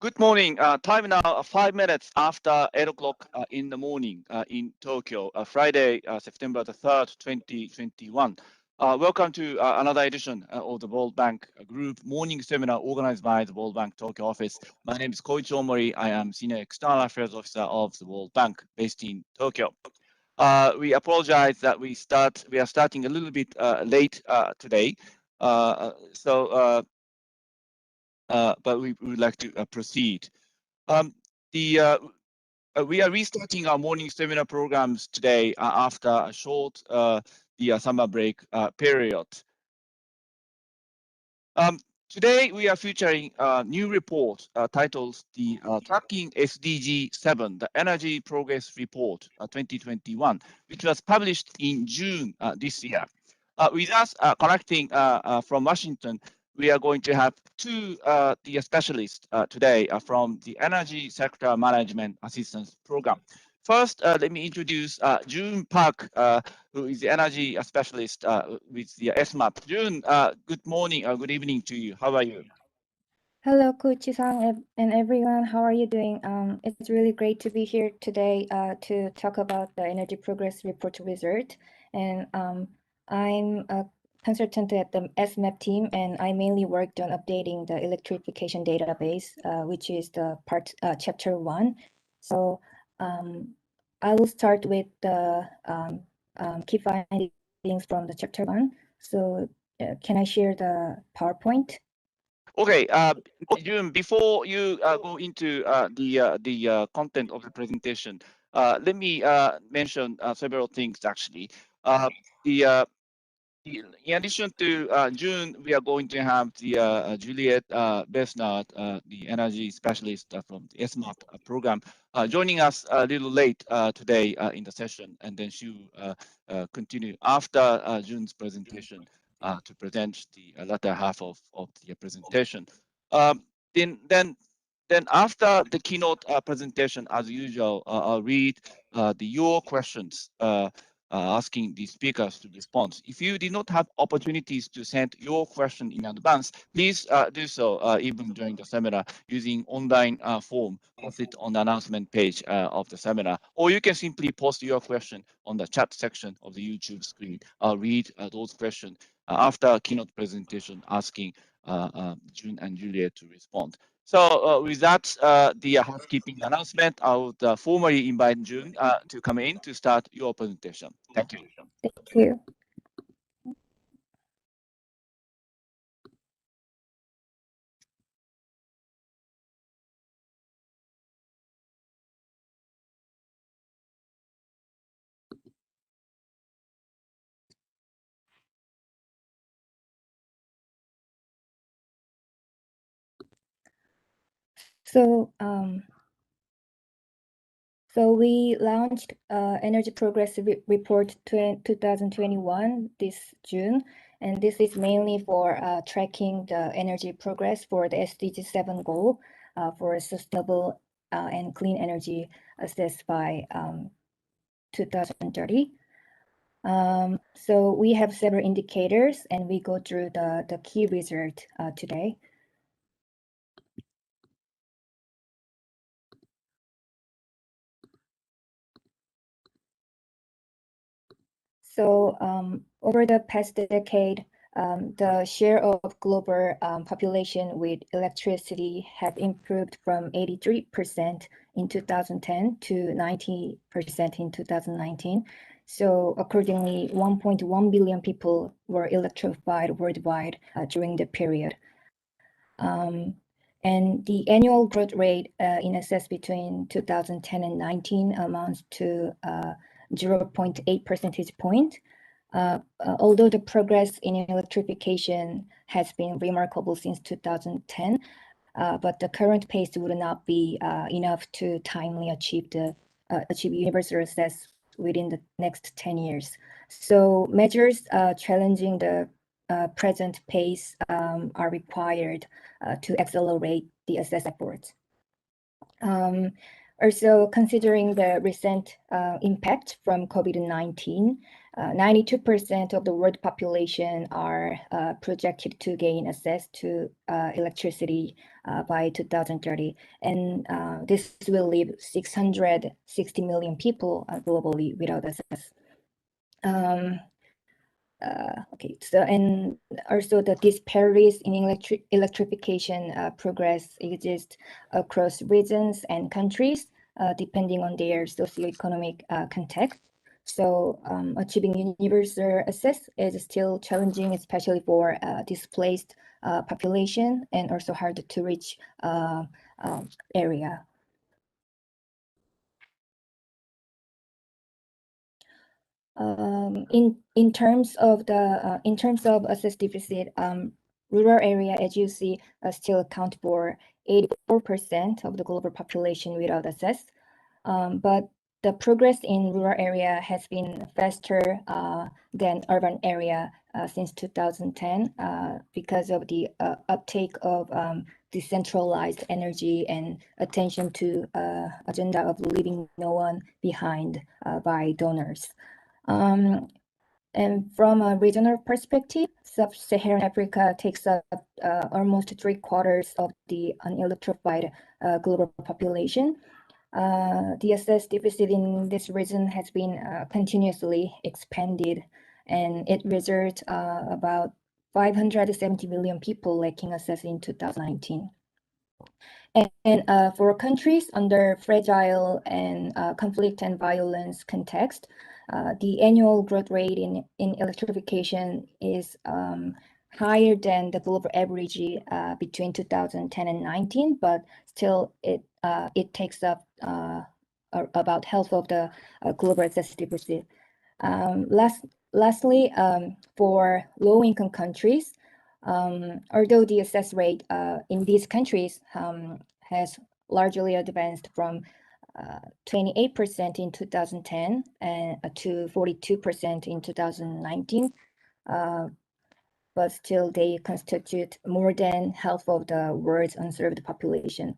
Good morning. Time now 5 minutes after 8 o'clock in the morning in Tokyo, Friday, September the 3rd, 2021. Welcome to another edition of the World Bank Group morning seminar organized by the World Bank Tokyo office. My name is Koichi Omori. I am Senior External Affairs Officer of the World Bank based in Tokyo. We apologize that we are starting a little bit late today. But we would like to proceed. We are restarting our morning seminar programs today after a short summer break period. Today we are featuring a new report titled the Tracking SDG 7, the Energy Progress Report 2021, which was published in June this year. With us collecting from Washington, we are going to have two specialists today from the Energy Sector Management Assistance Program. First, let me introduce June Park, who is the energy specialist with the SMAP. June, good morning or good evening to you. How are you? Hello, Koichi-san and everyone. How are you doing? It's really great to be here today to talk about the Energy Progress Report result. And I'm a consultant at the SMAP team, and I mainly worked on updating the electrification database, which is the chapter 1. So I will start with the key findings from the chapter 1. So can I share the PowerPoint? Okay, June, before you go into the content of the presentation, let me mention several things actually. In addition to June, we are going to have the Juliet Besnard, the energy specialist from the SMAP program, joining us a little late today in the session, and then she will continue after June's presentation to present the latter half of the presentation. Then after the keynote presentation, as usual, I'll read your questions asking the speakers to respond. If you did not have opportunities to send your question in advance, please do so even during the seminar using online form posted on the announcement page of the seminar, or you can simply post your question on the chat section of the YouTube screen. I'll read those questions after keynote presentation, asking June and Juliet to respond. So with that, the housekeeping announcement, I would formally invite June to come in to start your presentation. Thank you. Thank you. So we launched Energy Progress Report 2021 this June, and this is mainly for tracking the energy progress for the SDG 7 goal for sustainable and clean energy assessed by 2030. So we have several indicators, and we go through the key result today. So over the past decade, the share of global population with electricity have improved from 83% in 2010 to 90% in 2019. So accordingly, 1.1 billion people were electrified worldwide during the period. And the annual growth rate in excess between 2010 and 19 amounts to 0.8 percentage point. Although the progress in electrification has been remarkable since 2010, but the current pace would not be enough to timely achieve universal access within the next 10 years. So measures challenging the present pace are required to accelerate the access efforts. Also, considering the recent impact from COVID-19, 92% of the world population are projected to gain access to electricity by 2030. And this will leave 660 million people globally without access. Okay, so and also the disparities in electrification progress exist across regions and countries, depending on their socioeconomic context. So achieving universal access is still challenging, especially for displaced population and also hard to reach area. In terms of access deficit, rural area, as you see, still account for 84% of the global population without access. But the progress in rural area has been faster than urban area since 2010 because of the uptake of decentralized energy and attention to agenda of leaving no one behind by donors. And from a regional perspective, Sub-Saharan Africa takes up almost 3/4 of the unelectrified global population. The access deficit in this region has been continuously expanded, and it results about 570 million people lacking access in 2019. And for countries under fragile and conflict and violence context, the annual growth rate in electrification is higher than the global average between 2010 and 19, but still it takes up about half of the global access deficit. Lastly, for low-income countries, although the access rate in these countries has largely advanced from 28% in 2010 to 42% in 2019, but still they constitute more than half of the world's unserved population.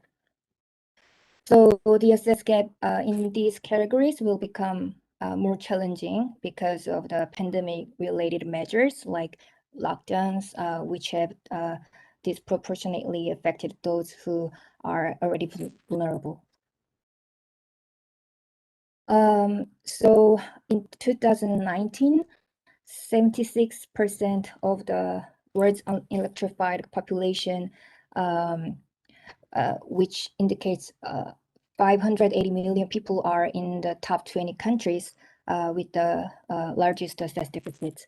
So the access gap in these categories will become more challenging because of the pandemic-related measures like lockdowns, which have disproportionately affected those who are already vulnerable. So in 2019, 76% of the world's unelectrified population, which indicates 580 million people are in the top 20 countries with the largest access deficits.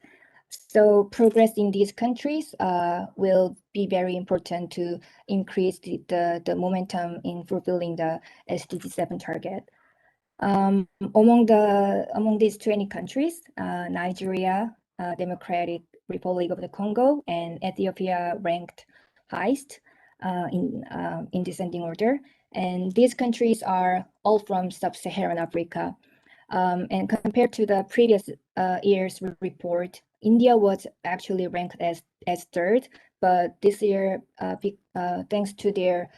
So progress in these countries will be very important to increase the momentum in fulfilling the SDG 7 target. Among these 20 countries, Nigeria, Democratic Republic of the Congo, and Ethiopia ranked highest in descending order. And these countries are all from Sub-Saharan Africa. And compared to the previous year's report, India was actually ranked as third, but this year, thanks to their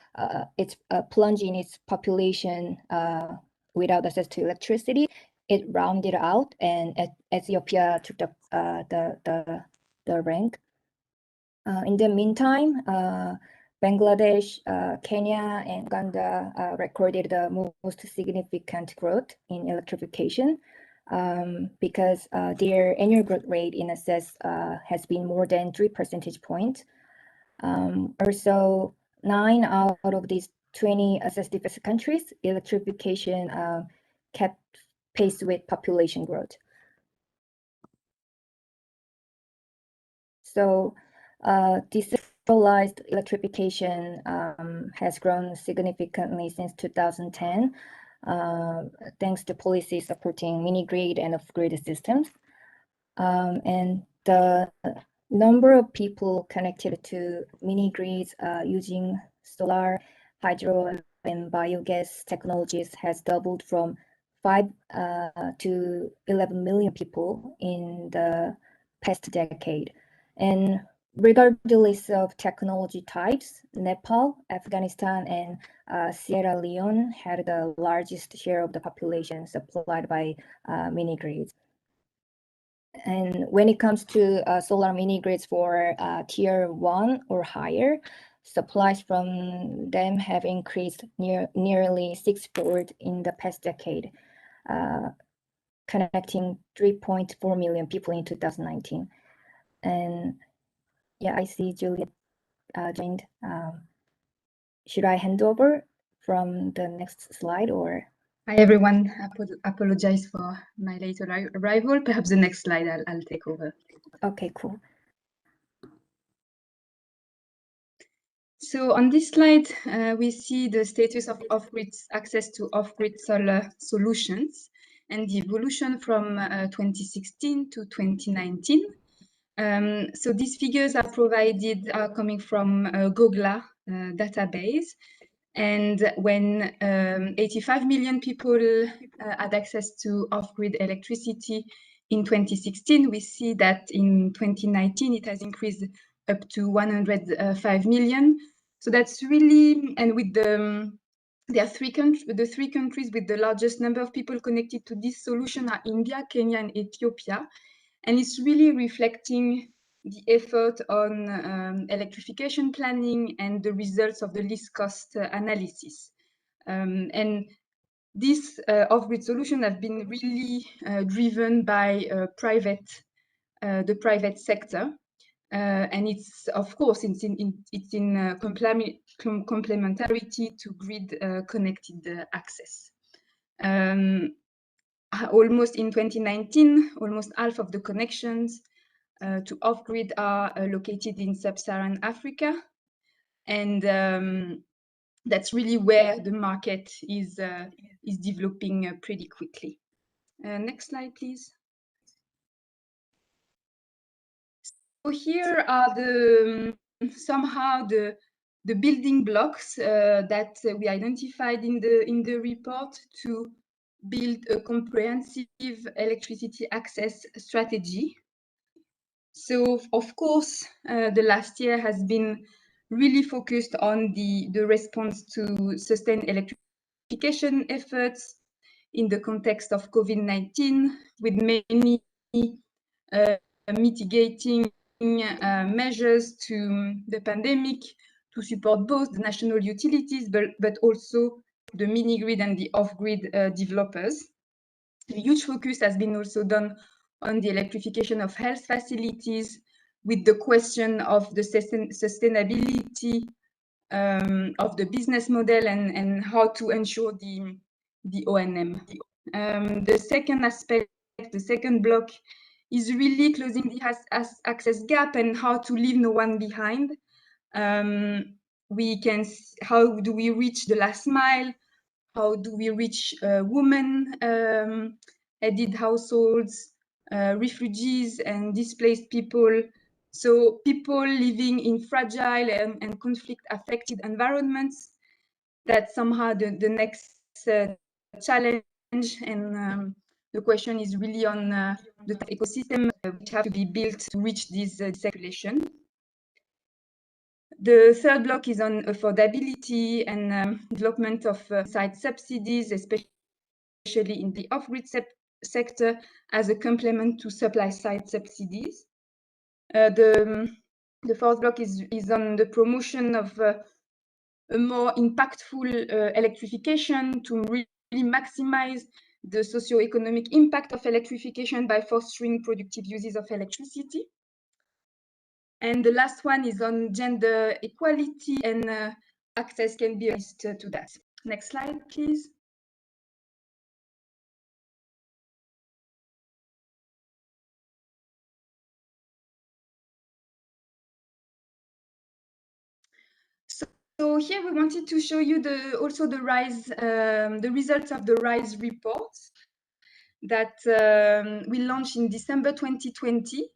its plunge in its population without access to electricity, it rounded out, and Ethiopia took the rank. In the meantime, Bangladesh, Kenya, and Uganda recorded the most significant growth in electrification because their annual growth rate in access has been more than 3 percentage points. Also, 9 out of these 20 access deficit countries, electrification kept pace with population growth. So decentralized electrification has grown significantly since 2010, thanks to policies supporting mini-grid and off-grid systems. And the number of people connected to mini-grids using solar, hydro, and biogas technologies has doubled from 5 to 11 million people in the past decade. And regardless of technology types, Nepal, Afghanistan, and Sierra Leone had the largest share of the population supplied by mini-grids. And when it comes to solar mini-grids for tier 1 or higher, supplies from them have increased nearly sixfold in the past decade, connecting 3.4 million people in 2019. And yeah, I see Juliet joined. Should I hand over from the next slide or? Hi everyone, apologize for my late arrival. Perhaps the next slide I'll take over. Okay, cool. So on this slide, we see the status of off-grid access to off-grid solar solutions and the evolution from 2016 to 2019. So these figures are provided coming from GOGLA database. And when 85 million people had access to off-grid electricity in 2016, we see that in 2019 it has increased up to 105 million. So that's really, and with the there are the three countries with the largest number of people connected to this solution are India, Kenya, and Ethiopia. And it's really reflecting the effort on electrification planning and the results of the least cost analysis. And these off-grid solutions have been really driven by the private sector. And it's, of course, it's in complementarity to grid connected access. Almost in 2019, almost half of the connections to off-grid are located in sub-Saharan Africa. And that's really where the market is developing pretty quickly. Next slide, please. So here are somehow the building blocks that we identified in the report to build a comprehensive electricity access strategy. So, of course, the last year has been really focused on the response to sustained electrification efforts in the context of COVID-19, with many mitigating measures to the pandemic to support both the national utilities, but also the mini-grid and the off-grid developers. A huge focus has been also done on the electrification of health facilities, with the question of the sustainability of the business model and how to ensure the O&M. The second aspect, the second block, is really closing the access gap and how to leave no one behind. How do we reach the last mile? How do we reach women, headed households, refugees and displaced people? So people living in fragile and conflict-affected environments, that's somehow the next challenge. And the question is really on the ecosystem which have to be built to reach this circulation. The third block is on affordability and development of site subsidies, especially in the off-grid sector, as a complement to supply-side subsidies. The fourth block is on the promotion of a more impactful electrification to really maximize the socio-economic impact of electrification by fostering productive uses of electricity. And the last one is on gender equality, and access can be raised to that. Next slide, please. So here we wanted to show you also the RISE, the results of the RISE report that we launched in December 2020.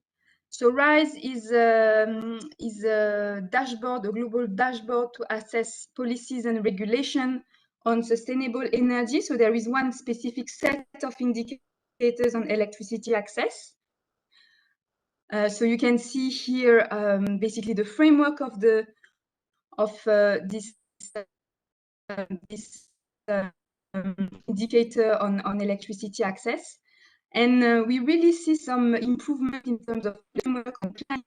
So RISE is a dashboard, a global dashboard to assess policies and regulation on sustainable energy. So there is one specific set of indicators on electricity access. So you can see here basically the framework of this indicator on electricity access. And we really see some improvement in terms of framework on climate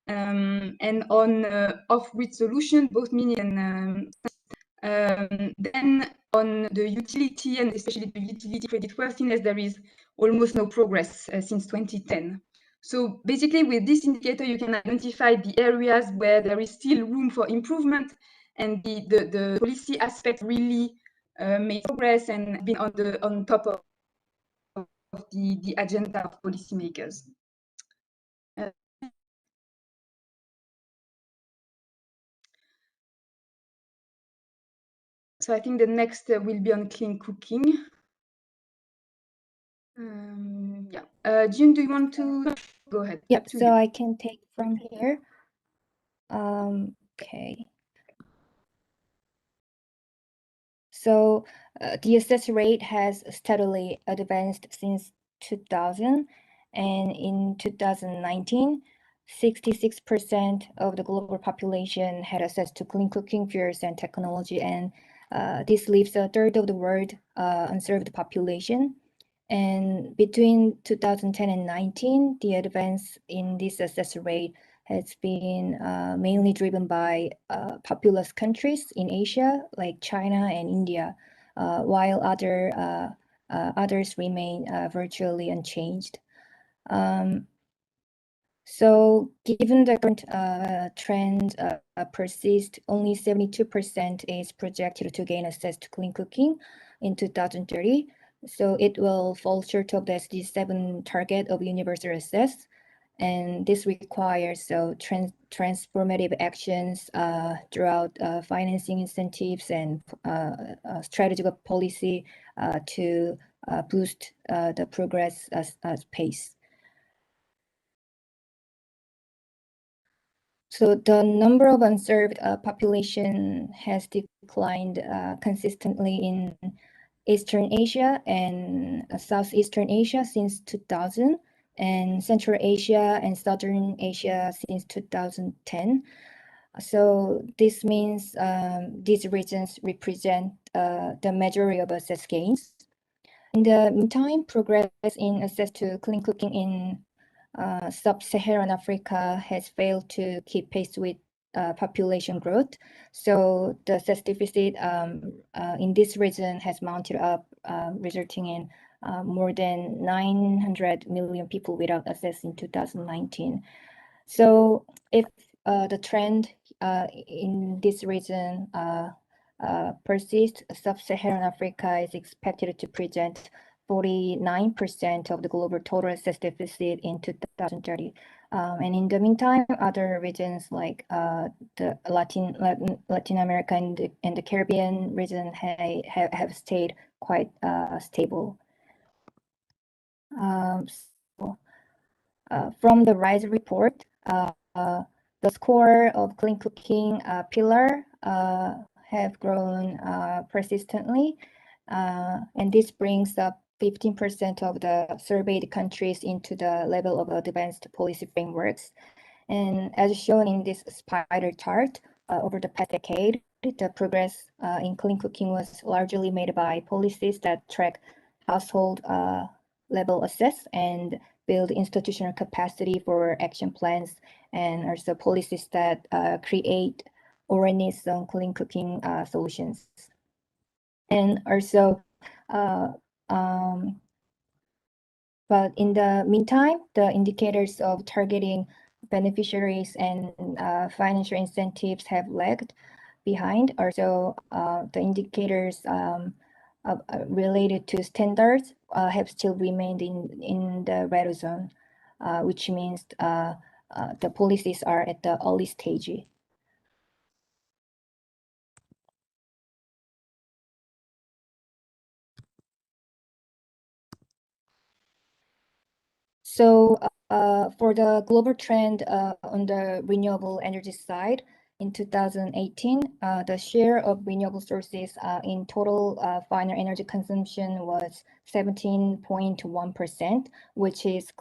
and on off-grid solution, both mini and then on the utility and especially the utility creditworthiness, there is almost no progress since 2010. So basically with this indicator, you can identify the areas where there is still room for improvement, and the policy aspect really made progress and been on top of the agenda of policymakers. So I think the next will be on clean cooking. Yeah, June, do you want to go ahead? Yep, so I can take from here. Okay. So the access rate has steadily advanced since 2000, and in 2019, 66% of the global population had access to clean cooking fuels and technology, and this leaves a third of the world unserved population. And between 2010 and 19, the advance in this access rate has been mainly driven by populous countries in Asia, like China and India, while others remain virtually unchanged. So given the current trend persists, only 72% is projected to gain access to clean cooking in 2030. So it will fall short of the SDG 7 target of universal access. And this requires transformative actions throughout financing incentives and strategic policy to boost the progress pace. So the number of unserved population has declined consistently in Eastern Asia and Southeastern Asia since 2000, and Central Asia and Southern Asia since 2010. So this means these regions represent the majority of access gains. In the meantime, progress in access to clean cooking in Sub-Saharan Africa has failed to keep pace with population growth. So the access deficit in this region has mounted up, resulting in more than 900 million people without access in 2019. So if the trend in this region persists, Sub-Saharan Africa is expected to present 49% of the global total access deficit in 2030. And in the meantime, other regions like the Latin America and the Caribbean region have stayed quite stable. So, from the RISE report, the score of clean cooking pillar have grown persistently, and this brings up 15% of the surveyed countries into the level of advanced policy frameworks. And as shown in this spider chart, over the past decade, the progress in clean cooking was largely made by policies that track household level access and build institutional capacity for action plans, and also policies that create awareness on clean cooking solutions. And also, but in the meantime, the indicators of targeting beneficiaries and financial incentives have lagged behind. Also, the indicators related to standards have still remained in the red zone, which means the policies are at the early stage. So for the global trend on the renewable energy side, in 2018, the share of renewable sources in total final energy consumption was 17.1%, which is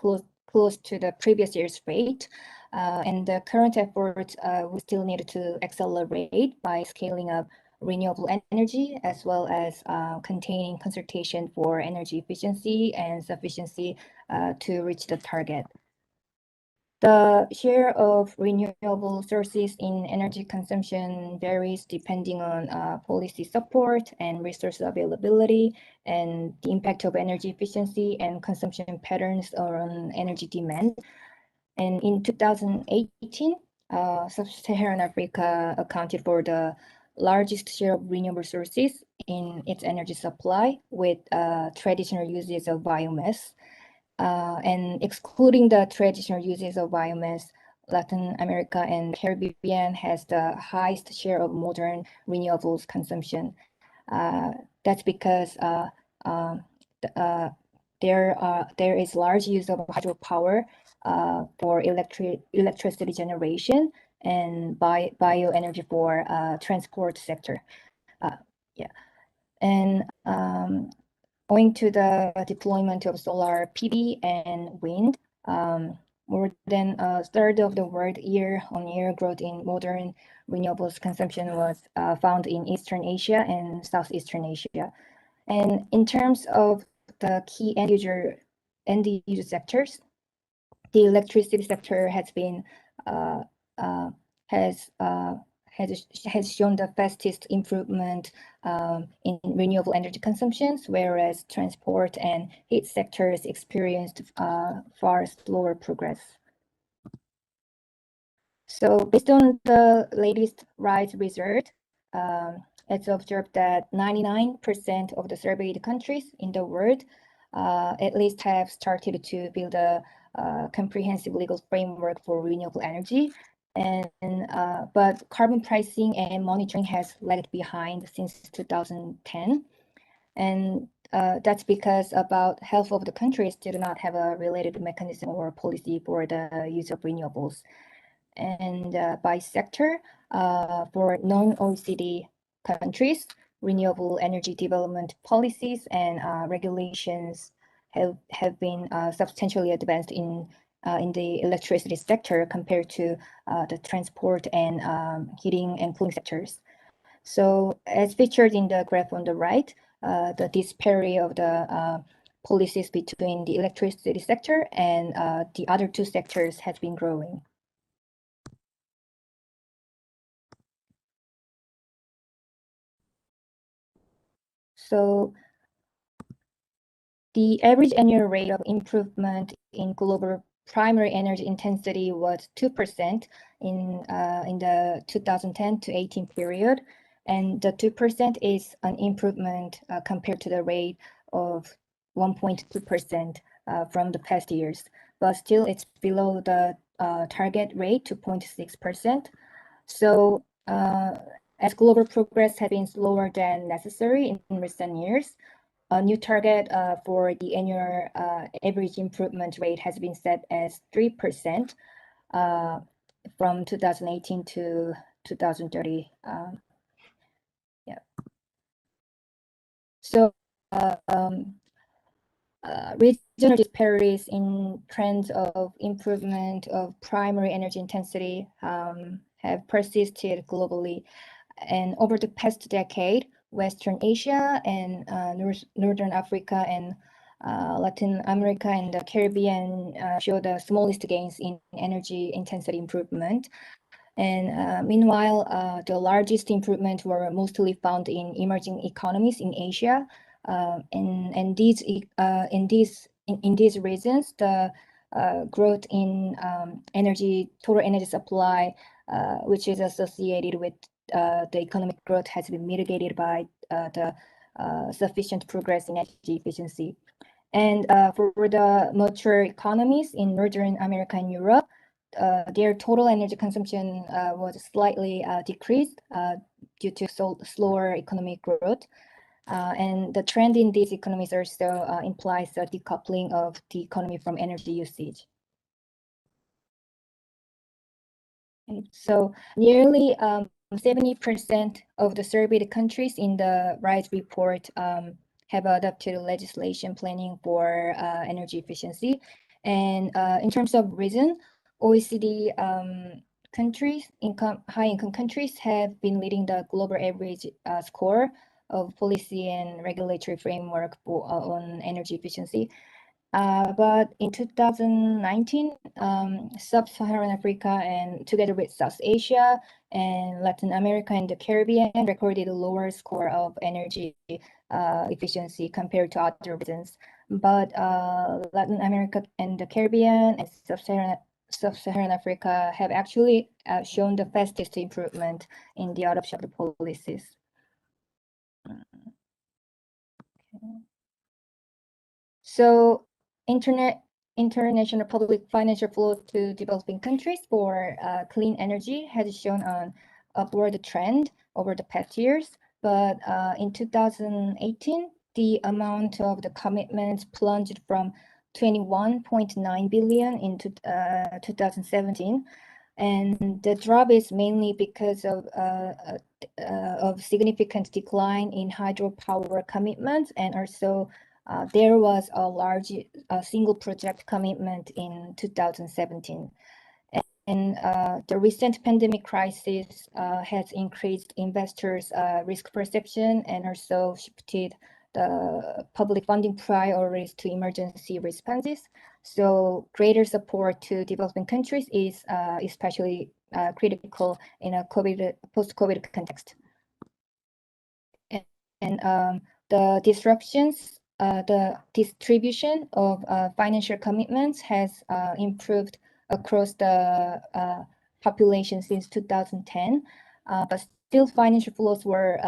close to the previous year's rate. And the current efforts we still need to accelerate by scaling up renewable energy, as well as containing consultation for energy efficiency and sufficiency to reach the target. The share of renewable sources in energy consumption varies depending on policy support and resource availability and the impact of energy efficiency and consumption patterns on energy demand. And in 2018, Sub-Saharan Africa accounted for the largest share of renewable sources in its energy supply, with traditional uses of biomass. And excluding the traditional uses of biomass, Latin America and Caribbean has the highest share of modern renewables consumption. That's because there is large use of hydropower for electricity generation and bioenergy for transport sector. And owing to the deployment of solar PV and wind, more than a third of the world year-on-year growth in modern renewables consumption was found in Eastern Asia and Southeastern Asia. And in terms of the key end user sectors, the electricity sector has been has shown the fastest improvement in renewable energy consumptions, whereas transport and heat sectors experienced far slower progress. So based on the latest RISE result, it's observed that 99% of the surveyed countries in the world at least have started to build a comprehensive legal framework for renewable energy. But carbon pricing and monitoring has lagged behind since 2010. And that's because about half of the countries do not have a related mechanism or policy for the use of renewables. And by sector, for non-OECD countries, renewable energy development policies and regulations have been substantially advanced in the electricity sector compared to the transport and heating and cooling sectors. So as featured in the graph on the right, the disparity of the policies between the electricity sector and the other two sectors has been growing. So the average annual rate of improvement in global primary energy intensity was 2% in the 2010 to 18 period, and the 2% is an improvement compared to the rate of 1.2% from the past years, but still it's below the target rate, 2.6%. So as global progress has been slower than necessary in recent years, a new target for the annual average improvement rate has been set as 3% from 2018 to 2030. So regional disparities in trends of improvement of primary energy intensity have persisted globally. And over the past decade, Western Asia and Northern Africa and Latin America and the Caribbean show the smallest gains in energy intensity improvement. And meanwhile, the largest improvements were mostly found in emerging economies in Asia. In these regions, the growth in total energy supply, which is associated with the economic growth, has been mitigated by the sufficient progress in energy efficiency. And for the mature economies in Northern America and Europe, their total energy consumption was slightly decreased due to slower economic growth. And the trend in these economies also implies a decoupling of the economy from energy usage. So nearly 70% of the surveyed countries in the RISE report have adopted legislation planning for energy efficiency. And in terms of reason, OECD countries, high-income countries have been leading the global average score of policy and regulatory framework on energy efficiency. But in 2019, Sub-Saharan Africa and together with South Asia and Latin America and the Caribbean recorded a lower score of energy efficiency compared to other regions. But Latin America and the Caribbean and Sub-Saharan Africa have actually shown the fastest improvement in the adoption of the policies. So international public financial flow to developing countries for clean energy has shown an upward trend over the past years. But in 2018, the amount of the commitments plunged from 21.9 billion in 2017. And the drop is mainly because of significant decline in hydropower commitments, and also there was a large single project commitment in 2017. And the recent pandemic crisis has increased investors' risk perception and also shifted the public funding priorities to emergency responses. So greater support to developing countries is especially critical in a post-COVID context. And the disruptions, the distribution of financial commitments has improved across the population since 2010, but still financial flows were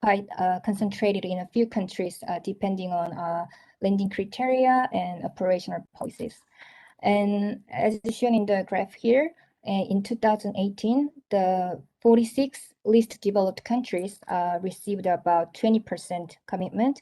quite concentrated in a few countries, depending on lending criteria and operational policies. And as shown in the graph here, in 2018, the 46 least developed countries received about 20% commitment.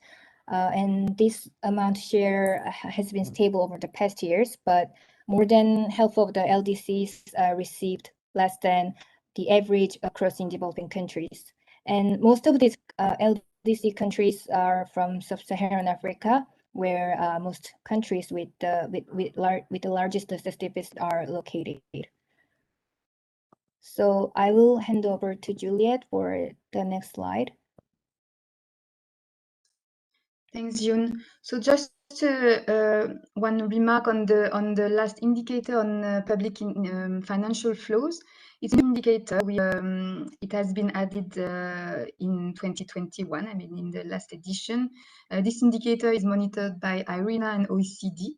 And this amount share has been stable over the past years, but more than half of the LDCs received less than the average across in developing countries. And most of these LDC countries are from Sub-Saharan Africa, where most countries with the largest deficits are located. So I will hand over to Juliet for the next slide. Thanks, June. So just one remark on the last indicator on public financial flows. It's an indicator. It has been added in 2021. I mean, in the last edition. This indicator is monitored by IRENA and OECD,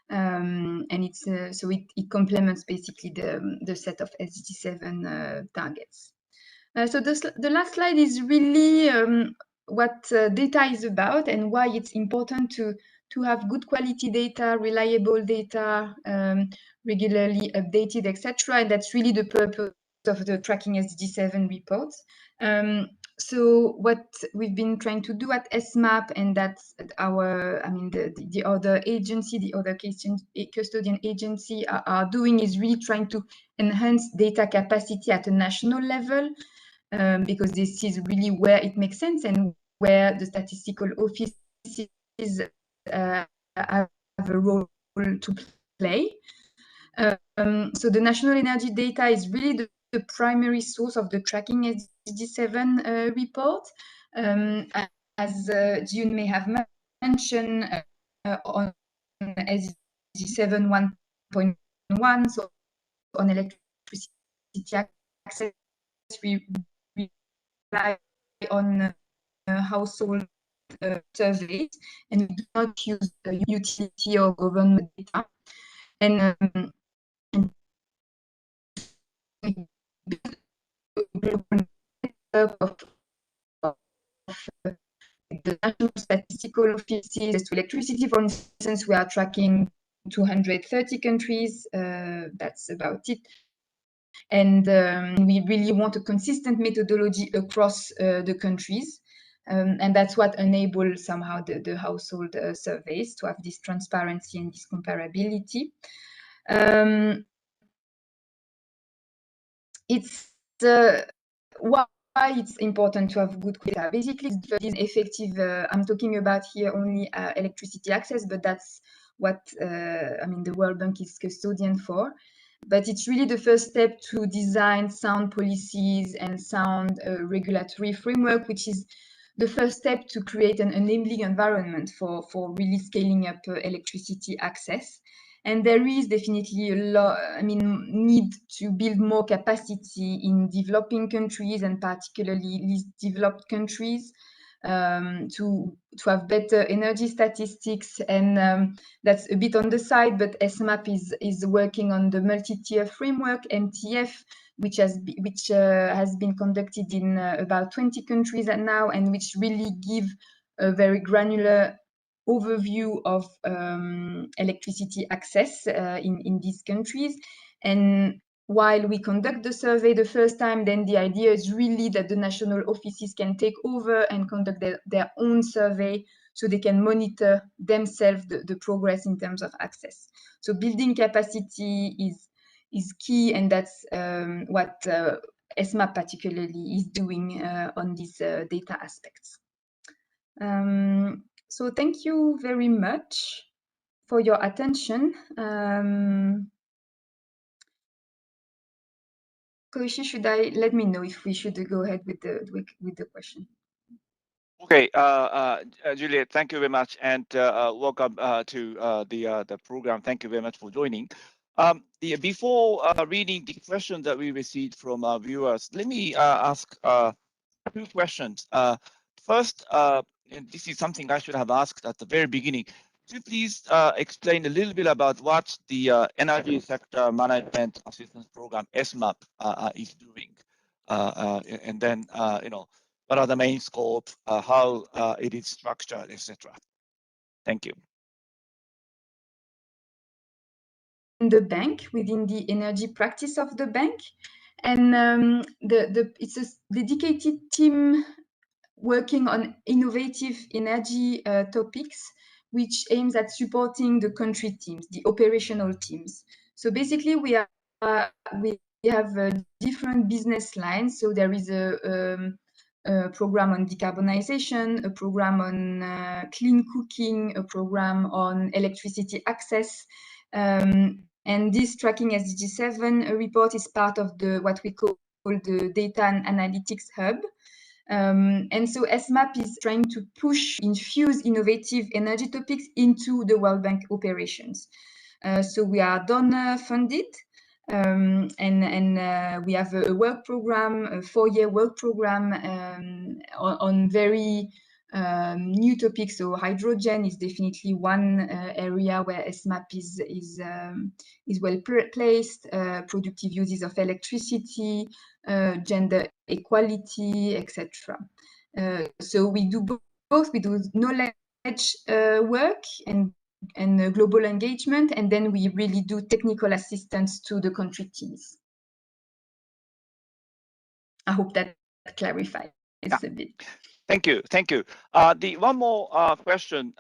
and it's so it complements basically the set of SDG 7 targets. So the last slide is really what data is about and why it's important to have good quality data, reliable data, regularly updated, etc. And that's really the purpose of the Tracking SDG 7 reports. So what we've been trying to do at SMAP, and that's our, I mean, the other agency, the other custodian agency are doing, is really trying to enhance data capacity at a national level. Because this is really where it makes sense and where the statistical offices have a role to play. So the national energy data is really the primary source of the Tracking SDG 7 report. As June may have mentioned, on SDG 7 1.1, so on electricity access, we rely on household surveys, and we do not use utility or government data. And of the national statistical offices to electricity, for instance, we are tracking 230 countries. That's about it. And we really want a consistent methodology across the countries. And that's what enables somehow the household surveys to have this transparency and this comparability. It's why it's important to have good data. Basically, it's effective. I'm talking about here only electricity access, but that's what I mean the World Bank is custodian for. But it's really the first step to design sound policies and sound regulatory framework, which is the first step to create an enabling environment for really scaling up electricity access. And there is definitely a lot, I mean, need to build more capacity in developing countries and particularly least developed countries to have better energy statistics. And that's a bit on the side, but SMAP is working on the multi-tier framework, MTF, which has been conducted in about 20 countries now, and which really give a very granular overview of electricity access in these countries. And while we conduct the survey the first time, then the idea is really that the national offices can take over and conduct their own survey, so they can monitor themselves the progress in terms of access. So building capacity is key, and that's what SMAP particularly is doing on these data aspects. So thank you very much for your attention. Koichi, let me know if we should go ahead with the question. Okay, Juliet, thank you very much, and welcome to the program. Thank you very much for joining. Before reading the questions that we received from our viewers, let me ask two questions. First, and this is something I should have asked at the very beginning. Could you please explain a little bit about what the Energy Sector Management Assistance Program (SMAP) is doing, and then what are the main scope, how it is structured, etc. Thank you. The bank, within the energy practice of the bank, and it's a dedicated team working on innovative energy topics, which aims at supporting the country teams, the operational teams. So basically, we have different business lines. So there is a program on decarbonization, a program on clean cooking, a program on electricity access. And this tracking SDG 7 report is part of what we call the Data and Analytics Hub. And so SMAP is trying to infuse innovative energy topics into the World Bank operations. So we are donor funded, and we have a work program, a 4-year work program on very new topics. So hydrogen is definitely one area where SMAP is well placed. Productive uses of electricity, gender equality, etc. So we do both. We do knowledge work and global engagement, and then we really do technical assistance to the country teams. I hope that clarifies a bit. Thank you. Thank you. The one more question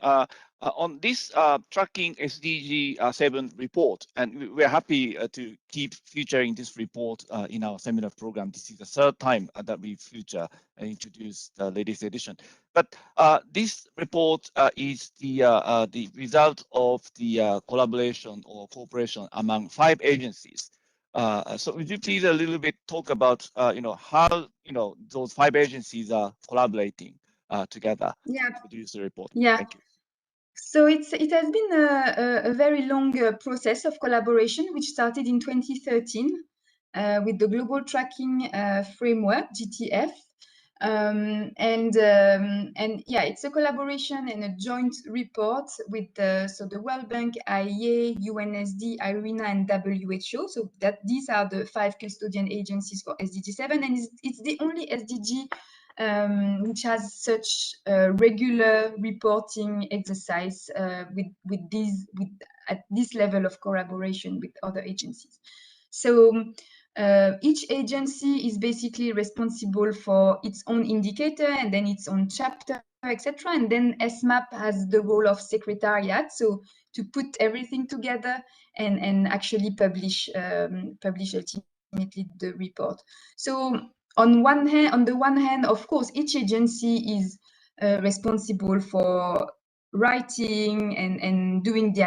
on this tracking SDG 7 report, and we're happy to keep featuring this report in our seminar program. This is the third time that we feature and introduce the latest edition. But this report is the result of the collaboration or cooperation among 5 agencies. So would you please a little bit talk about how those 5 agencies are collaborating together to produce the report? Yeah. Thank you. So it has been a very long process of collaboration, which started in 2013 with the Global Tracking Framework (GTF). And yeah, it's a collaboration and a joint report with the World Bank, IEA, UNSD, IRENA, and WHO. So these are the 5 custodian agencies for SDG 7, and it's the only SDG which has such a regular reporting exercise at this level of collaboration with other agencies. So each agency is basically responsible for its own indicator and then its own chapter, etc. And then SMAP has the role of secretariat, so to put everything together and actually publish ultimately the report. So on the one hand, of course, each agency is responsible for writing and doing the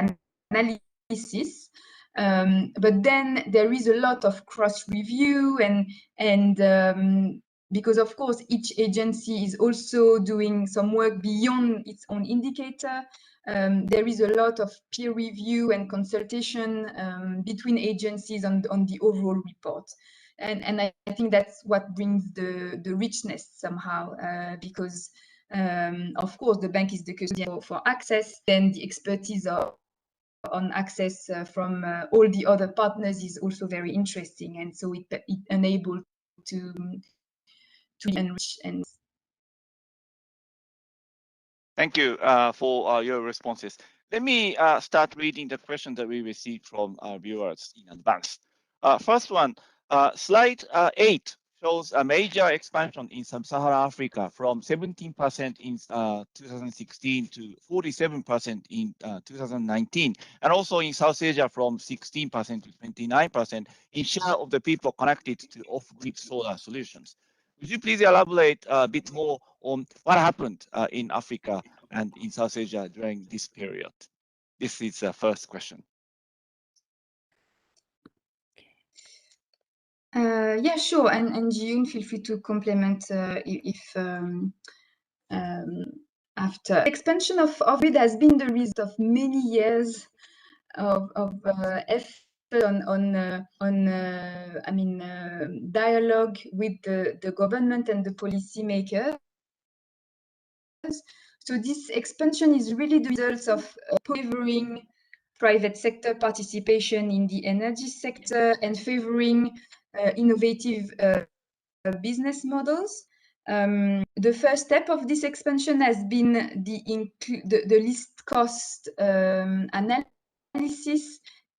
analysis. But then there is a lot of cross review and because of course each agency is also doing some work beyond its own indicator. There is a lot of peer review and consultation between agencies on the overall report. And I think that's what brings the richness somehow, because of course the bank is the custodian for access, then the expertise on access from all the other partners is also very interesting, and so it enabled to enrich and. Thank you for your responses. Let me start reading the questions that we received from our viewers in advance. First one, slide 8 shows a major expansion in sub-Saharan Africa from 17% in 2016 to 47% in 2019, and also in South Asia from 16% to 29% in share of the people connected to off-grid solar solutions. Would you please elaborate a bit more on what happened in Africa and in South Asia during this period? This is the first question. Yeah, sure. And Jiyun, feel free to complement if after. Expansion of grid has been the result of many years of effort on dialogue with the government and the policymakers. So this expansion is really the result of favoring private sector participation in the energy sector and favoring innovative business models. The first step of this expansion has been the least cost analysis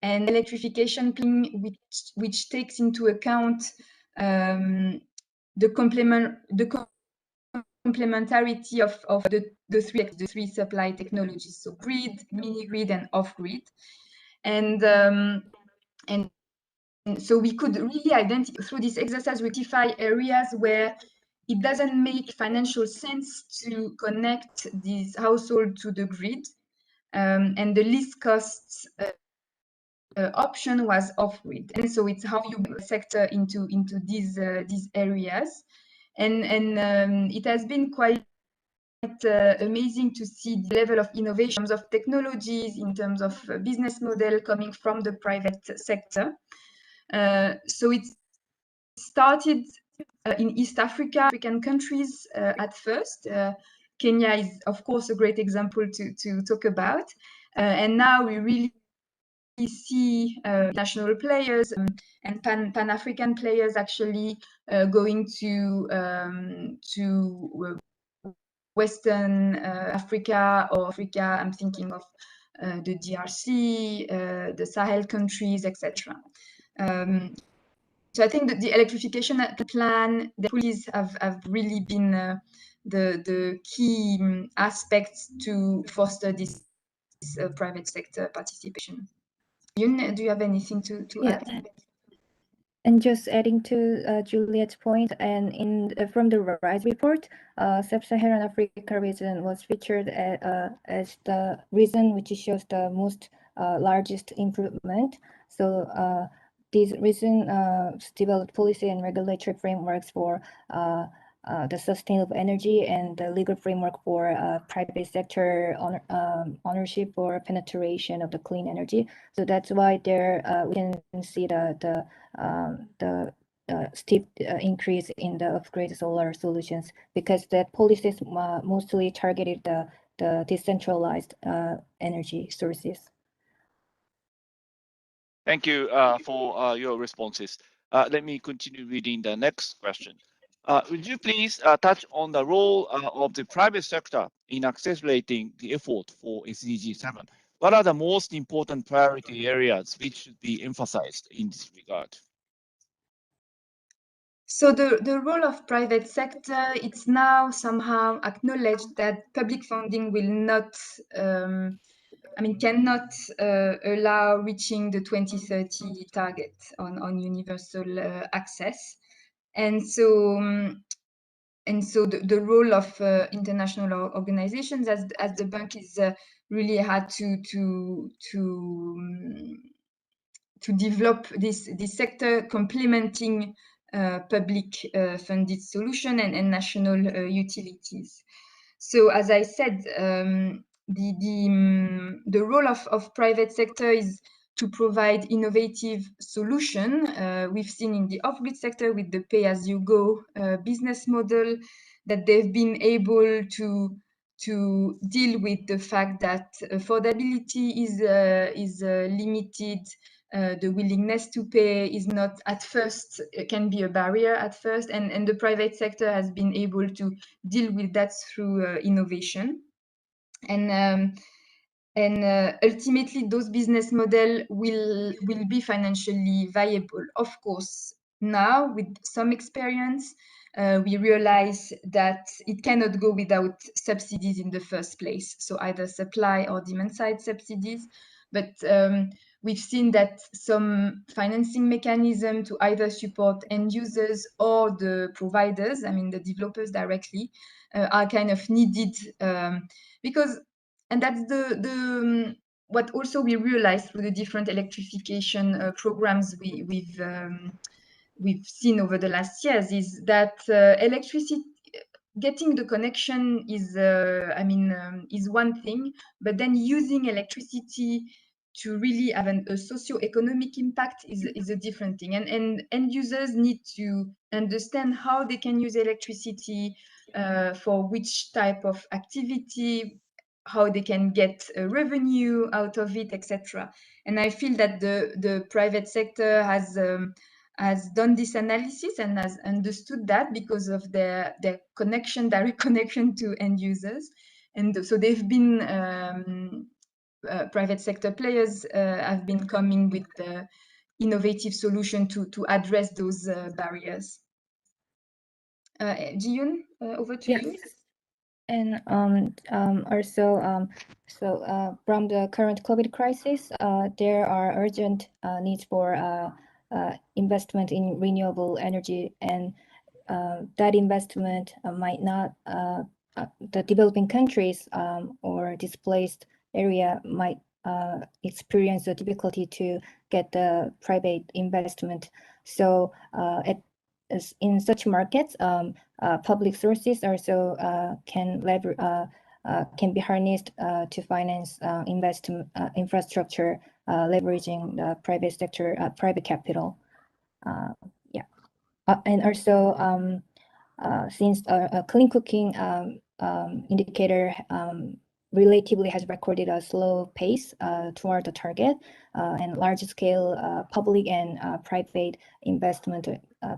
and electrification plan, which takes into account the complementarity of the three supply technologies, so grid, mini grid, and off grid, and so we could really identify through this exercise, rectify areas where it doesn't make financial sense to connect these households to the grid, and the least cost option was off grid. And so it's how you build a sector into these areas, and it has been quite amazing to see the level of innovation in terms of technologies, in terms of business model coming from the private sector. So it started in East African countries at first. Kenya is, of course, a great example to talk about. And now we really see national players and Pan-African players actually going to Western Africa or Africa. I'm thinking of the DRC, the Sahel countries, etc. So I think that the electrification plan, the policies have really been the key aspects to foster this private sector participation. Yun, do you have anything to add? And just adding to Juliet's point, and from the RESIDE report, Sub-Saharan Africa region was featured as the region which shows the most largest improvement. So this region developed policy and regulatory frameworks for the sustainable energy and the legal framework for private sector ownership or penetration of the clean energy. So that's why there we can see the steep increase in the upgrade solar solutions, because that policies mostly targeted the decentralized energy sources. Thank you for your responses. Let me continue reading the next question. Would you please touch on the role of the private sector in accelerating the effort for SDG 7? What are the most important priority areas which should be emphasized in this regard? So the role of private sector, it's now somehow acknowledged that public funding will not, cannot allow reaching the 2030 target on universal access. And so the role of international organizations, as the bank is really had to develop this sector complementing public funded solution and national utilities. So as I said, the role of private sector is to provide innovative solution. We've seen in the off-grid sector with the pay-as-you-go business model that they've been able to deal with the fact that affordability is limited. The willingness to pay is not at first, can be a barrier at first, and the private sector has been able to deal with that through innovation. And ultimately, those business model will be financially viable. Of course, now with some experience, we realize that it cannot go without subsidies in the first place. So either supply or demand side subsidies. But we've seen that some financing mechanism to either support end users or the providers, I mean the developers directly, are kind of needed because, and that's the what also we realized through the different electrification programs we've seen over the last years is that electricity, getting the connection is is one thing, but then using electricity to really have a socio-economic impact is a different thing. And end users need to understand how they can use electricity for which type of activity, how they can get a revenue out of it, etc. And I feel that the private sector has done this analysis and has understood that because of their connection, direct connection to end users. And so they've been, private sector players have been coming with innovative solution to address those barriers. Ji-yoon, over to you. And also, from the current COVID crisis, there are urgent needs for investment in renewable energy, and that investment might not, the developing countries or displaced area might experience the difficulty to get the private investment. So in such markets, public sources also can be harnessed to finance infrastructure, leveraging the private sector, private capital. And also, since clean cooking indicator relatively has recorded a slow pace toward the target, and large-scale public and private investment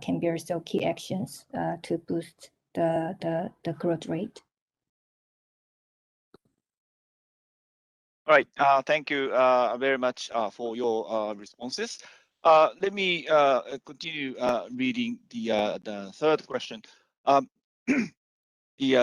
can be also key actions to boost the growth rate. All right, thank you very much for your responses. Let me continue reading the third question. The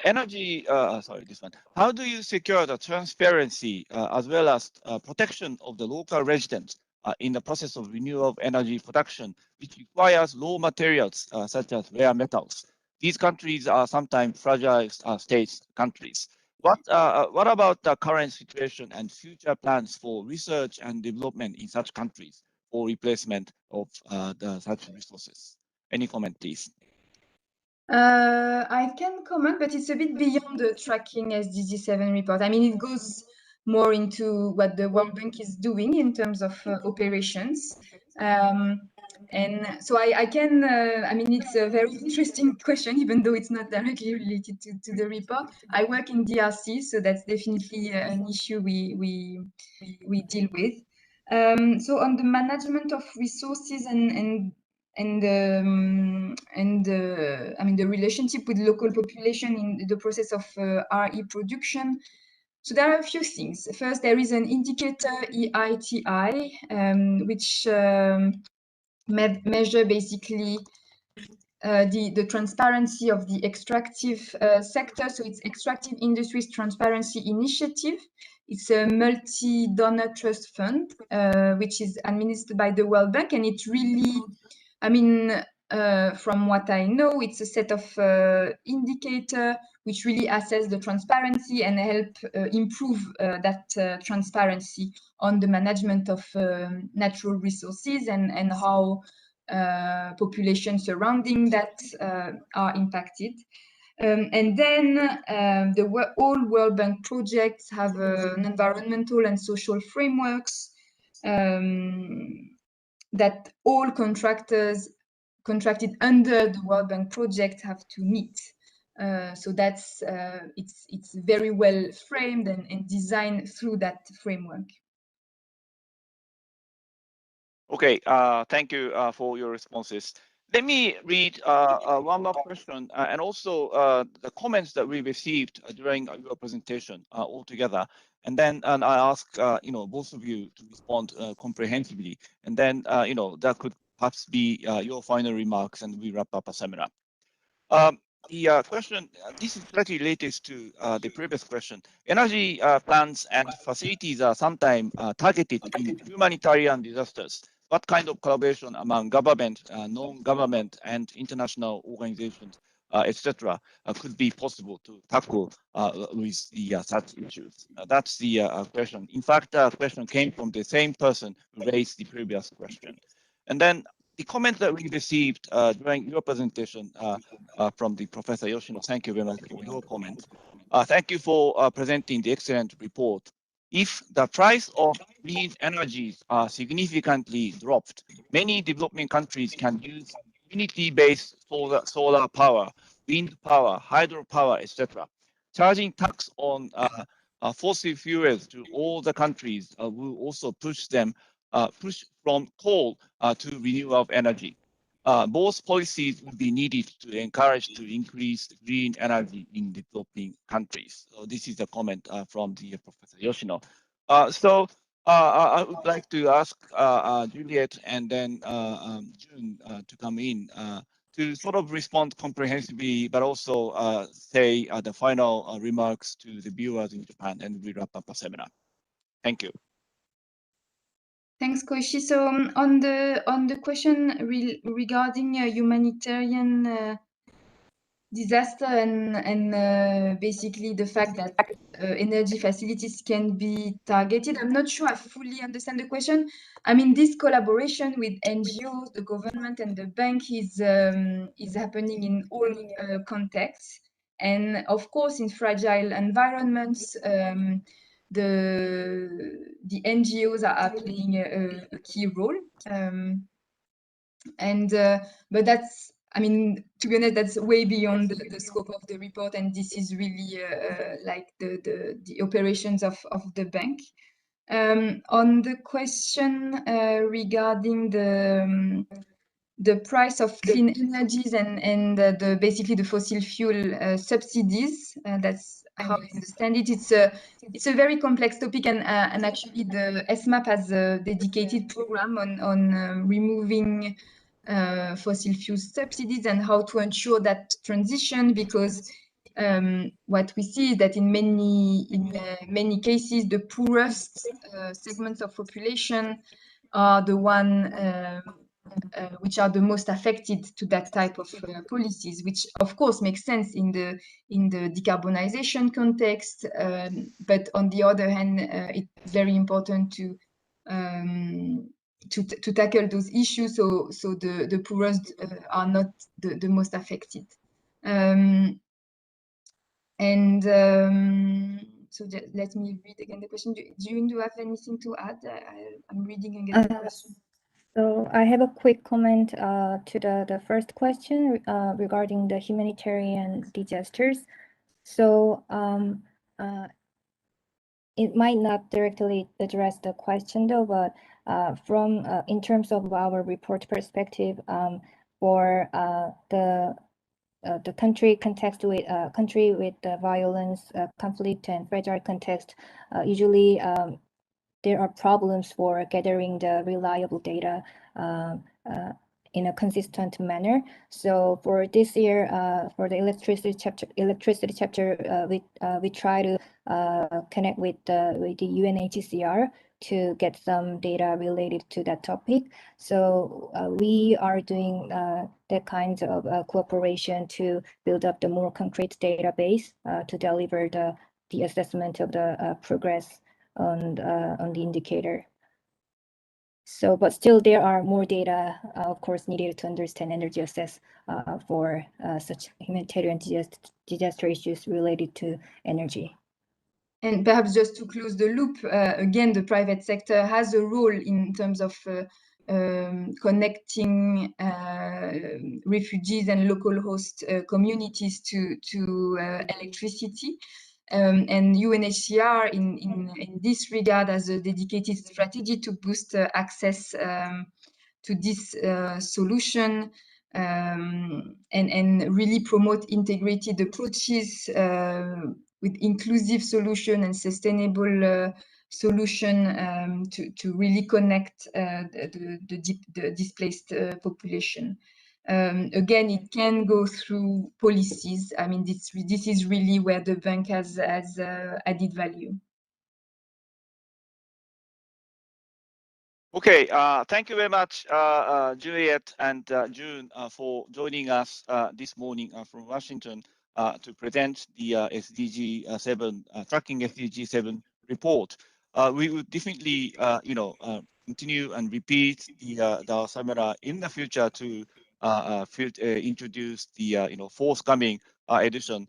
energy, sorry, this one. How do you secure the transparency as well as protection of the local residents in the process of renewable energy production, which requires raw materials such as rare metals? These countries are sometimes fragile state countries. What about the current situation and future plans for research and development in such countries for replacement of such resources? Any comment, please? I can comment, but it's a bit beyond the tracking SDG 7 report. I mean, it goes more into what the World Bank is doing in terms of operations. And so I can, I mean, it's a very interesting question, even though it's not directly related to the report. I work in DRC, so that's definitely an issue we deal with. So on the management of resources and I mean the relationship with local population in the process of RE production. So there are a few things. First, there is an indicator EITI, which measure basically the transparency of the extractive sector. So it's Extractive Industries Transparency Initiative. It's a multi-donor trust fund, which is administered by the World Bank, and it really, I mean, from what I know, it's a set of indicator which really assess the transparency and help improve that transparency on the management of natural resources and how populations surrounding that are impacted. And then all World Bank projects have an environmental and social frameworks that all contracted under the World Bank project have to meet. So that's it's very well framed and designed through that framework. Okay, thank you for your responses. Let me read one more question and also the comments that we received during your presentation altogether. And then I ask both of you to respond comprehensively. And then that could perhaps be your final remarks, and we wrap up a seminar. The question, this is slightly related to the previous question. Energy plants and facilities are sometimes targeted in humanitarian disasters. What kind of collaboration among government, non-government, and international organizations, etc., could be possible to tackle with the such issues? That's the question. In fact, the question came from the same person who raised the previous question. And then the comment that we received during your presentation from the Professor Yoshino, thank you very much for your comment. Thank you for presenting the excellent report. If the price of green energies are significantly dropped, many developing countries can use community-based solar power, wind power, hydropower, etc. Charging tax on fossil fuels to all the countries will also push them push from coal to renewable energy. Both policies will be needed to encourage to increase green energy in developing countries. So this is a comment from the Professor Yoshino. I would like to ask Juliet and then June to come in to sort of respond comprehensively, but also say the final remarks to the viewers in Japan, and we wrap up a seminar. Thank you. Thanks, Koichi. So on the question regarding humanitarian disaster and basically the fact that energy facilities can be targeted, I'm not sure I fully understand the question. I mean, this collaboration with NGOs, the government, and the bank is happening in all contexts, and of course, in fragile environments. The NGOs are playing a key role, but that's, I mean, to be honest, that's way beyond the scope of the report, and this is really like the operations of the bank. On the question regarding the price of clean energies and basically the fossil fuel subsidies, that's how I understand it. It's a very complex topic, and actually the SMAP has a dedicated program on removing fossil fuel subsidies and how to ensure that transition, because what we see is that in many cases the poorest segments of population are the one which are the most affected to that type of policies, which of course makes sense in the decarbonization context, but on the other hand, it's very important to tackle those issues so the poorest are not the most affected. So let me read again the question. Do you have anything to add? I'm reading again the question. So I have a quick comment to the first question regarding the humanitarian disasters. So it might not directly address the question though, but from in terms of our report perspective, for the country context with country with violence, conflict, and fragile context, usually there are problems for gathering the reliable data in a consistent manner. So for this year, for the electricity chapter, we try to connect with the UNHCR, to get some data related to that topic. So we are doing that kind of cooperation to build up the more concrete database to deliver the assessment of the progress on the indicator. So, but still there are more data, of course, needed to understand energy access for such humanitarian disaster issues related to energy. And perhaps just to close the loop, again, the private sector has a role in terms of connecting refugees and local host communities to electricity. And UNHCR in this regard has a dedicated strategy to boost access to this solution and really promote integrated approaches with inclusive solution and sustainable solution to really connect the displaced population. Again, it can go through policies. I mean, this is really where the bank has added value. Okay, thank you very much, Juliet and June, for joining us this morning from Washington to present the SDG 7 tracking SDG 7 report. We will definitely, continue and repeat the seminar in the future to introduce the forthcoming edition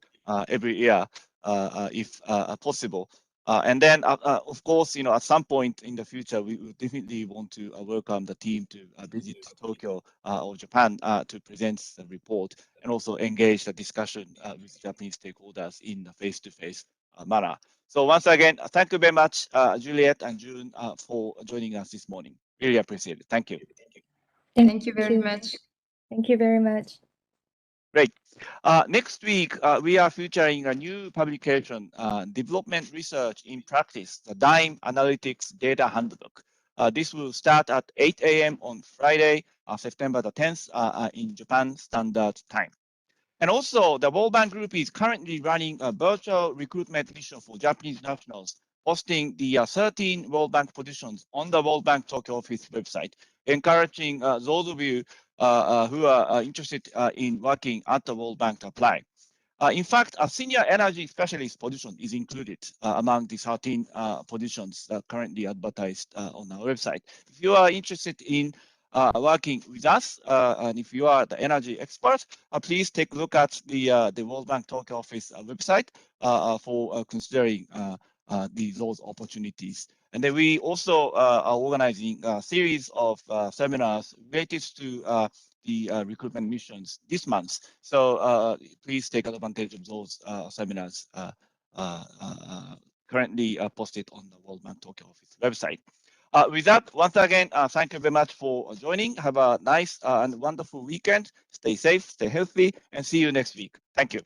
every year, if possible. And then, of course, at some point in the future, we will definitely want to welcome the team to visit Tokyo or Japan to present the report and also engage the discussion with Japanese stakeholders in a face-to-face manner. So once again, thank you very much, Juliet and June, for joining us this morning. Really appreciate it. Thank you. Thank you very much. Thank you very much. Great. Next week, we are featuring a new publication, Development Research in Practice, the DIME Analytics Data Handbook. This will start at 8 a.m. on Friday, September the 10th, in Japan Standard Time. And also, the World Bank Group is currently running a virtual recruitment mission for Japanese nationals, posting the 13 World Bank positions on the World Bank Tokyo office website, encouraging those of you who are interested in working at the World Bank to apply. In fact, a senior energy specialist position is included among the 13 positions currently advertised on our website. If you are interested in working with us, and if you are the energy expert, please take a look at the World Bank Tokyo office website for considering those opportunities. And then we also are organizing a series of seminars related to the recruitment missions this month. So please take advantage of those seminars currently posted on the World Bank Tokyo office website. With that, once again, thank you very much for joining. Have a nice and wonderful weekend. Stay safe, stay healthy, and see you next week. Thank you.